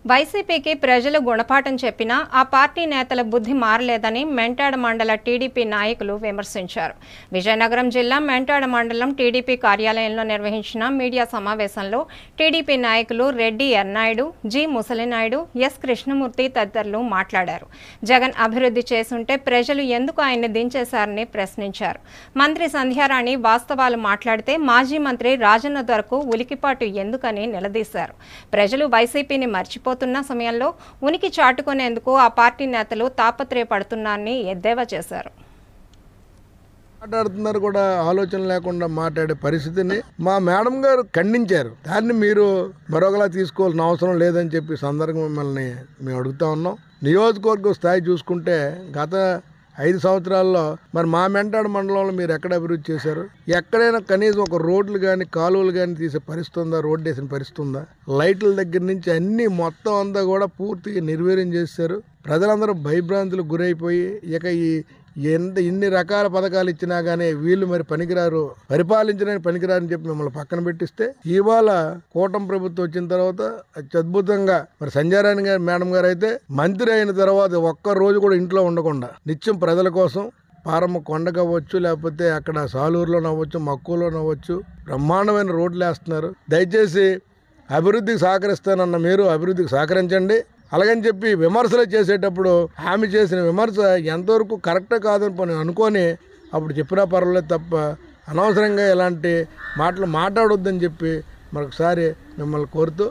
వైసీపీకి ప్రజలు గుణపాఠం చెప్పినా ఆ పార్టీ నేతల బుద్ధి మారలేదని మెంటాడ మండల టీడీపీ నాయకులు విమర్శించారు. విజయనగరం జిల్లా మెంటాడ మండలం టీడీపీ కార్యాలయంలో నిర్వహించిన మీడియా సమావేశంలో టీడీపీ నాయకులు రెడ్డి ఎర్నాయుడు, జి ముసలినాయుడు, ఎస్ కృష్ణమూర్తి తదితరులు మాట్లాడారు. జగన్ అభివృద్ధి చేసుంటే ప్రజలు ఎందుకు ఆయన్ని దించేశారని ప్రశ్నించారు. మంత్రి సంధ్యారాణి వాస్తవాలు మాట్లాడితే మాజీ మంత్రి రాజన్న దొరకు ఉలికిపాటు ఎందుకని నిలదీశారు. ప్రజలు వైసీపీని మర్చిపోతున్న సమయంలో ఉనికి చాటుకునేందుకు ఆ పార్టీ నేతలు తాపత్రయపడుతున్నారని ఎద్దేవా చేశారు. మాట్లాడుతున్నారు కూడా ఆలోచన లేకుండా మాట్లాడే పరిస్థితిని మా మేడం గారు ఖండించారు. దాన్ని మీరు మరొకలా తీసుకోవాల్సిన అవసరం లేదని చెప్పి సందర్భంగా మిమ్మల్ని మేము అడుగుతా ఉన్నాం. నియోజకవర్గ స్థాయి చూసుకుంటే గత 5 సంవత్సరాల్లో మరి మా మెంటాడ మండలంలో మీరు ఎక్కడ అభివృద్ధి చేశారు? ఎక్కడైనా కనీసం ఒక రోడ్లు కానీ కాలువలు కానీ తీసే పరిస్థితి ఉందా? రోడ్డు వేసిన పరిస్థితి ఉందా? లైట్ల దగ్గర నుంచి అన్ని మొత్తం అంతా కూడా పూర్తిగా నిర్వీర్యం చేశారు. ప్రజలందరూ భయభ్రాంతులకు గురైపోయి ఇక ఇన్ని రకాల పథకాలు ఇచ్చినా కానీ వీళ్ళు మరి పనికిరారు, పరిపాలించడానికి పనికిరారని చెప్పి మిమ్మల్ని పక్కన పెట్టిస్తే ఇవాళ కూటమి ప్రభుత్వం వచ్చిన తర్వాత అద్భుతంగా మరి సంధ్యారాణి గారు మేడం గారు అయితే మంత్రి అయిన తర్వాత ఒక్క రోజు కూడా ఇంట్లో ఉండకుండా నిత్యం ప్రజల కోసం పారమ్మ కొండకు అవ్వచ్చు, లేకపోతే అక్కడ సాలూరులో నవ్వచ్చు, మక్కువలో నవ్వచ్చు, బ్రహ్మాండమైన రోడ్లు వేస్తున్నారు. దయచేసి అభివృద్ధికి సహకరిస్తానన్న మీరు అభివృద్ధికి సహకరించండి. అలాగని చెప్పి విమర్శలు చేసేటప్పుడు ఆమె చేసిన విమర్శ ఎంతవరకు కరెక్ట్ కాదని అనుకొని అప్పుడు చెప్పినా పర్వాలేదు తప్ప అనవసరంగా ఇలాంటి మాటలు మాట్లాడొద్దని చెప్పి మరొకసారి మిమ్మల్ని కోరుతూ